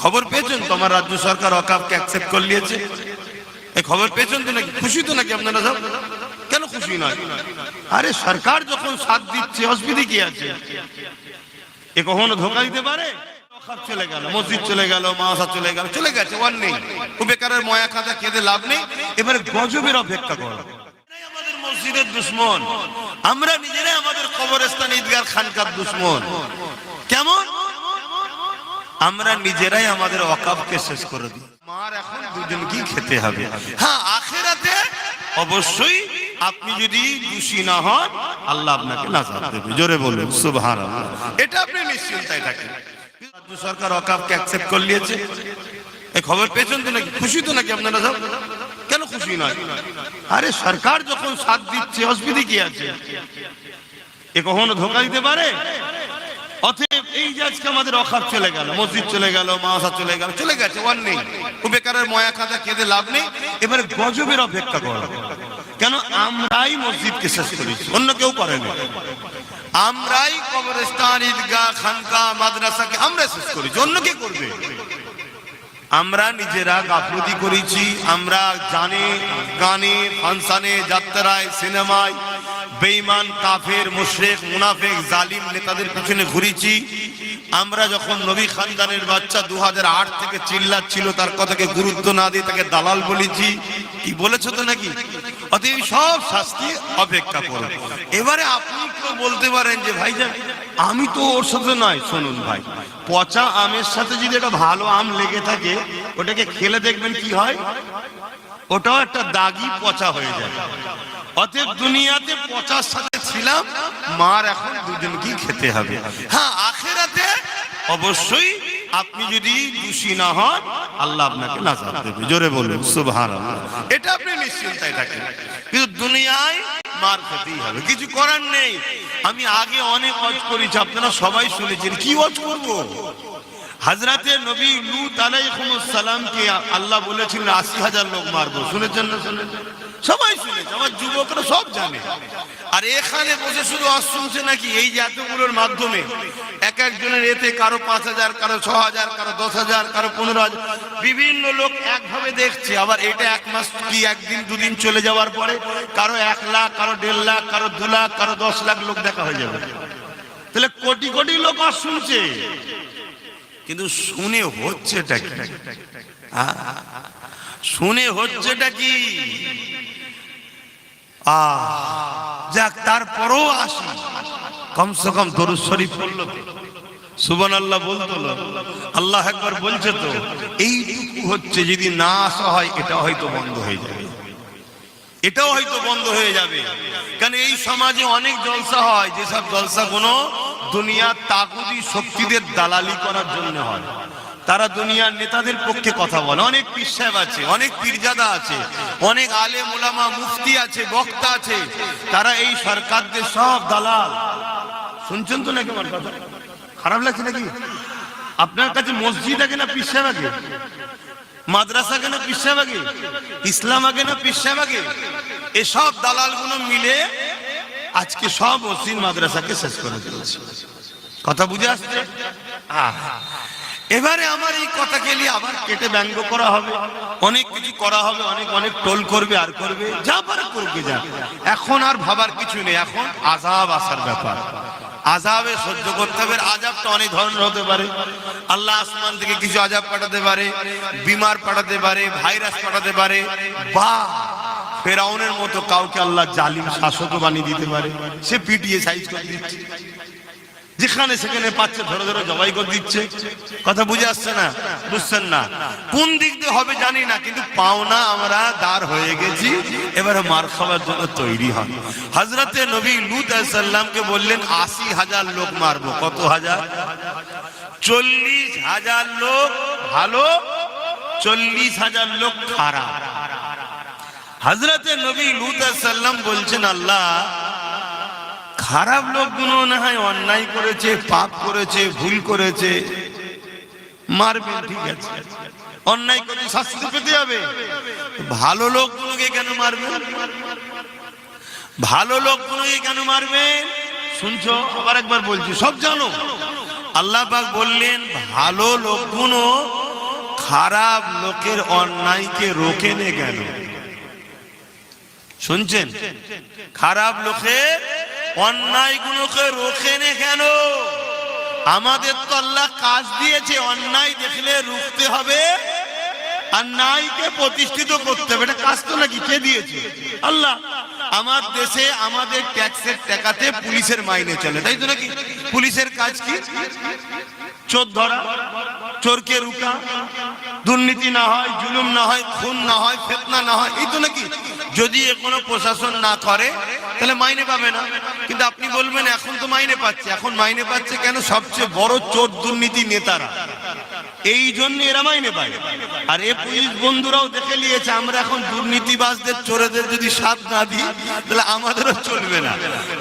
খবর পেয়েছেন তো আমার রাজ্য সরকার ওয়াকফকে অ্যাকসেপ্ট করে নিয়েছে। এই খবর পেয়েছেন তো নাকি? খুশি তো নাকি আপনারা সব? কেন খুশি নয়? আরে সরকার যখন সাথ দিচ্ছে অসুবিধা কি আছে? এ কখনো ধোঁকা দিতে পারে? চলে গেল, মসজিদ চলে গেল, মাদ্রাসা চলে গেল, চলে গেছে, ওয়ান নেই। ও বেকারের ময়া খাতা কেঁদে লাভ নেই। এবারে গজবের অপেক্ষা করো। আমাদের মসজিদের দুশ্মন, আমরা নিজেরাই আমাদের কবরস্থান ঈদগাহ খানকার দুশ্মন। কেমন? আমরা নিজেরাই আমাদের ওয়াকফকে শেষ করে দিই। মার এখন দুজনকেই খেতে হবে। হ্যাঁ, আখিরাতে অবশ্যই আপনি যদি দোষী না হন, আল্লাহ আপনাকে নাজাত দেবে। জোরে বলুন সুবহানাল্লাহ। এটা আপনি নিশ্চিন্তায় থাকেন। রাজ্য সরকার ওয়াকফকে অ্যাকসেপ্ট করে নিয়েছে। এই খবর পেয়েছেন তো নাকি? খুশি তো নাকি আপনারা সব? কেন খুশি নয়? আরে সরকার যখন সাথ দিচ্ছে অসুবিধা কি আছে? এ কখনো ধোঁকা দিতে পারে? অতএব এই যে আজকে আমাদের ওয়াকফ চলে গেল, মসজিদ চলে গেল, মাদ্রাসা চলে গেল, চলে গেছে, ওয়ান নেই। ও বেকারের ময়া খাতা কেঁদে লাভ নেই। এবারে গজবের অপেক্ষা করো। কেন? আমরাই মসজিদকে শেষ করেছি, অন্য কেউ করেনি। আমরাই কবরস্থান ঈদগাহ খানকাহ মাদ্রাসাকে আমরা শেষ করেছি, অন্য কে করবে? আমরা নিজেরা গাফলতি করেছি। আমরা জানে গানে, ফাংশনে, যাত্রায়, সিনেমায় বেঈমান, কাফের, মুশরিক, মুনাফিক, জালিম নেতাদের পিছনে ঘুরেছি। আমরা যখন নবী খানদানের বাচ্চা 2008 থেকে চিল্লাচ্ছিল, তার কথাকে গুরুত্ব না দিয়ে তাকে দালাল বলেছি। কি বলেছো তো নাকি? অতএব সব শাস্তি অপেক্ষা করো। এবারে আপনি কেউ বলতে পারেন যে ভাইজান আমি তো ওর সাথে নয়। শুনুন ভাই, পচা আমের সাথে যদি একটা ভালো আম লেগে থাকে, ওটাকে খেলে দেখবেন কি হয়, ওটাও একটা দাগি পচা হয়ে যায়। অতএব দুনিয়াতে পচার সাথে ছিলাম, মার এখন দুজনকেই খেতে হবে। হ্যাঁ, আখিরাতে অবশ্যই আপনি যদি দোষী না হন, আল্লাহ আপনাকে নাজাত দেবে। জোরে বলুন সুবহানাল্লাহ। এটা আপনি নিশ্চিন্তায় থাকেন। কিন্তু দুনিয়ায় মার খেতেই হবে, কিছু করার নেই। আমি আগে অনেক ওয়াজ করেছি, আপনারা সবাই শুনেছেন। কি ওয়াজ করব? হযরতে নবী লূত আলাইহিস সালামকে আল্লাহ বলেছিলেন ৮০,০০০ লোক মারবো। শুনেছেন না? শুনেছেন? সবাই শুনেছে, আমার যুবকরা সব জানে। আর এখানে বসে শুধু ওয়াজ শুনছে নাকি? এই যে এতগুলোর মাধ্যমে এক একজনের এতে কারো ৫,০০০, কারো ৬,০০০, কারো ১০,০০০, কারো ১৫,০০০, বিভিন্ন লোক একভাবে দেখছে। আবার এটা এক মাস কি একদিন দুদিন চলে যাওয়ার পরে কারো ১ লাখ, কারো ১.৫ লাখ, কারো ২ লাখ, কারো ১০ লাখ লোক দেখা হয়ে যাবে। তাহলে কোটি কোটি লোক আর শুনছে, কিন্তু শুনে হচ্ছেটা কি? শুনে হচ্ছেটা কি? যাক, তারপরও আসি, কমসে কম দরুদ শরীফ পড়লো, সুবহানাল্লাহ বলতো, আল্লাহ আকবার বলছে তো। এইটুকু হচ্ছে, যদি না আসা হয় এটা হয়তো বন্ধ হয়ে যাবে, এটাও হয়তো বন্ধ হয়ে যাবে। কারণ এই সমাজে অনেক জলসা হয়, যেসব জলসা কোনো দুনিয়ার তাগুতি শক্তিদের দালালি করার জন্য হয়। তারা দুনিয়ার নেতাদের পক্ষে কথা বলে। অনেক পীর সাহেব আছে, অনেক পীরজাদা আছে, অনেক আলেম ওলামা মুফতি আছে, বক্তা আছে, তারা এই সরকারদের সব দালাল। শুনছেন তো নাকি আমার কথা? খারাপ লাগছে নাকি? আপনার কাছে মসজিদ আগে না পীর সাহেব আগে? মাদ্রাসা আগে না পীর সাহেব আগে? ইসলাম আগে না পীর সাহেব আগে? এসব দালালগুলো মিলে আজকে সব মসজিদ মাদ্রাসাকে শেষ করে দিয়েছে। কথা বুঝে আসছে? এবারে আমার এই কথাকে নিয়ে আবার কেটে ব্যঙ্গ করা হবে, অনেক কিছু করা হবে, অনেক অনেক টোল করবে, আর করবে, যা পারে করবে। যা, এখন আর ভাবার কিছু নেই। এখন আযাব আসার ব্যাপার, আযাবে সহ্য করতে হবে। আযাবটা অনেক ধরনের হতে পারে। আল্লাহ আসমান থেকে কিছু আযাব পাঠাতে পারে, বিমার পাঠাতে পারে, ভাইরাস পাঠাতে পারে, বা ফেরাউনের মতো কাউকে আল্লাহ জালিম শাসক বানিয়ে দিতে পারে। সে পিটিয়ে সাইজ করে দিচ্ছে, যেখানে সেখানে পাচ্ছে ধরে ধরে জবাই করে দিচ্ছে। কথা বুঝে আসছে না? বুঝছেন না? কোন দিক দিয়ে হবে জানি না, কিন্তু পাওনা আমরা দাঁড় হয়ে গেছি। এবারে মার খাওয়ার জন্য তৈরি হন। হযরতে নবী লূত আলাইহিস সালামকে বললেন ৮০,০০০ লোক মারবো। কত হাজার? ৪০,০০০ লোক ভালো, ৪০,০০০ লোক খারাপ। হযরতে নবী লূত আলাইহিস সালাম বলছেন, আল্লাহ খারাপ লোকগুলো না হয় অন্যায় করেছে, পাপ করেছে, ভুল করেছে, মারবেন, ঠিক আছে, অন্যায় করে শাস্তি পেতে হবে। ভালো লোকগুলোকে কেন মারবেন? ভালো লোকগুলোকে কেন মারবেন? শুনছো? আবার একবার বলছি, সব জানো। আল্লাহ পাক বললেন ভালো লোকগুলো খারাপ লোকের অন্যায়কে রোকেনে কেন? শুনছেন? খারাপ লোকের অন্যায়গুলোকে রোকেনে কেন? আমাদের তো আল্লাহ কাজ দিয়েছে, অন্যায় দেখলে রুখতে হবে আর ন্যায়কে প্রতিষ্ঠিত করতে হবে। এটা কাজ তো নাকি? কে দিয়েছে? আল্লাহ। আমার দেশে আমাদের ট্যাক্সের টাকাতে পুলিশের মাইনে চলে, তাই তো নাকি? পুলিশের কাজ কি? চোর ধরা, চোরকে রুকা, দুর্নীতি না হয়, জুলুম না হয়, খুন না হয়, ফিতনা না হয়, এই তো নাকি? যদি কোনো প্রশাসন না করে তাহলে মাইনে পাবে না। কিন্তু আপনি বলবেন এখন তো মাইনে পাচ্ছে। এখন মাইনে পাচ্ছে কেন? সবচেয়ে বড় চোর দুর্নীতি নেতারা, এই জন্য এরা মাইনে পায়। আর এ পুলিশ বন্ধুরাও দেখে নিয়েছে আমরা এখন দুর্নীতিবাজদের, চোরেদের যদি সাথ না দিই তাহলে আমাদেরও চলবে না।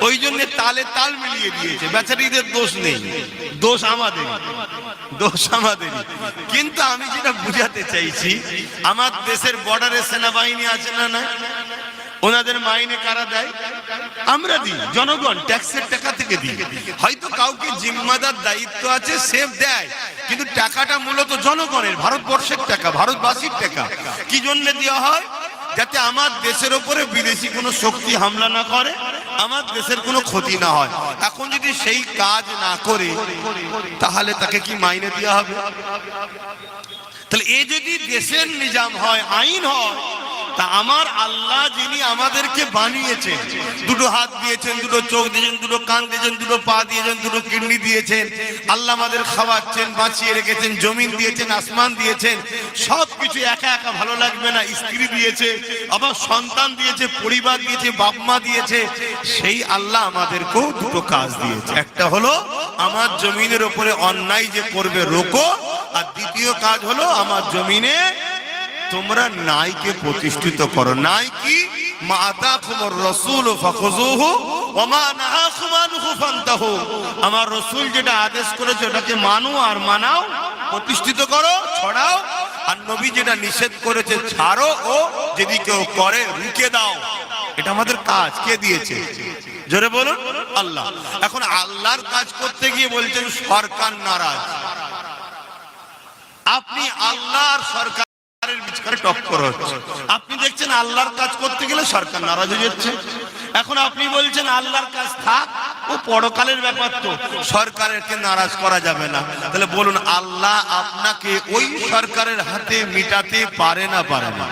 ওই জন্য তালে তাল মিলিয়ে দিয়েছে। বেচারীদের দোষ নেই, দোষ আমাদের, দোষ আমাদের। কিন্তু আমি যেটা বুঝাতে চাইছি, আমার দেশের বর্ডারে সেনাবাহিনী আছে না? না, ওনাদের মাইনে কারা দেয়? আমরা দিই, জনগণ ট্যাক্সের টাকা থেকে দিই। হয়তো কাউকে জিম্মাদার দায়িত্ব আছে, সে দেয়, কিন্তু টাকাটা মূলত জনগণের, ভারতবর্ষের টাকা, ভারতবাসীর টাকা। কি জন্য দেওয়া হয়? যাতে আমার দেশের উপরে বিদেশি কোনো শক্তি হামলা না করে, আমার দেশের কোনো ক্ষতি না হয়। এখন যদি সেই কাজ না করে তাহলে তাকে কি মাইনে দেওয়া হবে? তাহলে এই যদি দেশের নিজাম হয়, আইন হয়, তা আমার আল্লাহ যিনি আমাদেরকে বানিয়েছেন, দুটো হাত দিয়েছেন, দুটো চোখ দিয়েছেন, দুটো কান দিয়েছেন, দুটো পা দিয়েছেন, দুটো কিডনি দিয়েছেন, আল্লাহ আমাদের খাওয়াচ্ছেন, বাঁচিয়ে রেখেছেন, জমিন দিয়েছেন, আসমান দিয়েছেন, সবকিছু একা একা ভালো লাগবে না। স্ত্রী দিয়েছে, আবার সন্তান দিয়েছে, পরিবার দিয়েছে, বাপ মা দিয়েছে। সেই আল্লাহ আমাদেরকেও দুটো কাজ দিয়েছে। একটা হলো আমার জমিনের উপরে অন্যায় যে করবে রোকো, আর দ্বিতীয় কাজ হলো আমার জমিনে তোমরা ন্যায়কে প্রতিষ্ঠিত করো। ন্যায় কি? মা আতাকুমুর রাসূল ফাখুযুহু ওয়া মা নাহাকুম আনহু ফান্তাহু। আমার রাসূল যেটা আদেশ করেছে ওটাকে মানো আর মানাও, প্রতিষ্ঠিত করো, ছড়াও। আর নবী যেটা নিষেধ করেছে ছাড়ো, ও যদি কেউ করে রুখে দাও। এটা আমাদের কাজ। কে দিয়েছে? জোরে বলুন, আল্লাহ। এখন আল্লাহর কাজ করতে গিয়ে বলছেন সরকার নারাজ। আপনি আল্লাহর সরকার টক্কর হচ্ছে। আপনি দেখছেন আল্লাহর কাজ করতে গেলে সরকার নারাজ হয়ে যাচ্ছে। এখন আপনি বলছেন আল্লাহর কাজ থাক, ও পরকালের ব্যাপার, তো সরকারকে নারাজ করা যাবে না। তাহলে বলুন আল্লাহ আপনাকে ওই সরকারের হাতে মিটাতে পারে না? পারে না।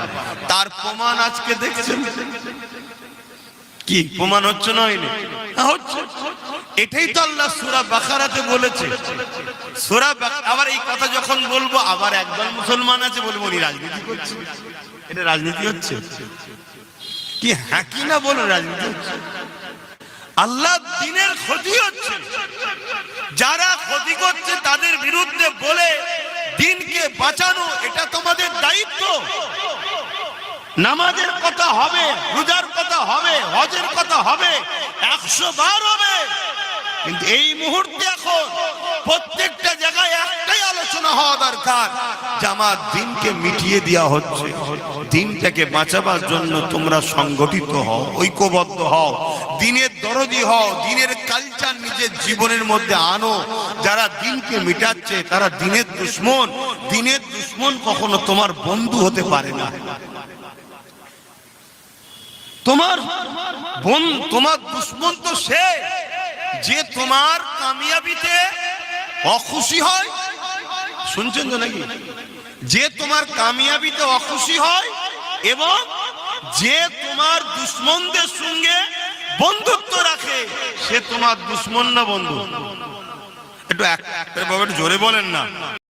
তার প্রমাণ আজকে দেখছেন। কি প্রমাণ হচ্ছে? না হচ্ছে। এটাই তো আল্লাহ সূরা বাকারাতে বলেছে। সূরা আবার এই কথা যখন বলবো, আবার একদল মুসলমান আছে বলবো উনি রাজনীতি করছে। এটা রাজনীতি হচ্ছে কি? হ্যাঁ কি না বলুন, রাজনীতি হচ্ছে। আল্লাহ দ্বীনের ক্ষতি হচ্ছে। যারা ক্ষতি করছে তাদের বিরুদ্ধে বলে দ্বীনকে বাঁচানো, এটা তোমাদের দায়িত্ব। নামাজের কথা হবে, রোজার কথা হবে, হজের কথা হবে, 100 বার হবে, কিন্তু এই মুহূর্তে এখন প্রত্যেকটা জায়গায় একটাই আলোচনা হওয়া দরকার যে আমার দ্বীনকে মিটিয়ে দেওয়া হচ্ছে। দ্বীনটাকে বাঁচাবার জন্য তোমরা সংগঠিত হও, ঐক্যবদ্ধ হও, দ্বীনের দরদি হও, দ্বীনের কালচার নিজের জীবনের মধ্যে আনো। যারা দ্বীনকে মিটাচ্ছে তারা দ্বীনের দুশমন। দ্বীনের দুশমন কখনো তোমার বন্ধু হতে পারে না। তোমার দুশমন তো সে যে তোমার কামিয়াবিতে অখুশি হয়। শুনছেন তো নাকি? যে তোমার কামিয়াবিতে অখুশি হয় এবং যে তোমার দুশমনদের সঙ্গে বন্ধুত্ব রাখে, সে তোমার দুশমন না বন্ধু? একটু জোরে বলেন না।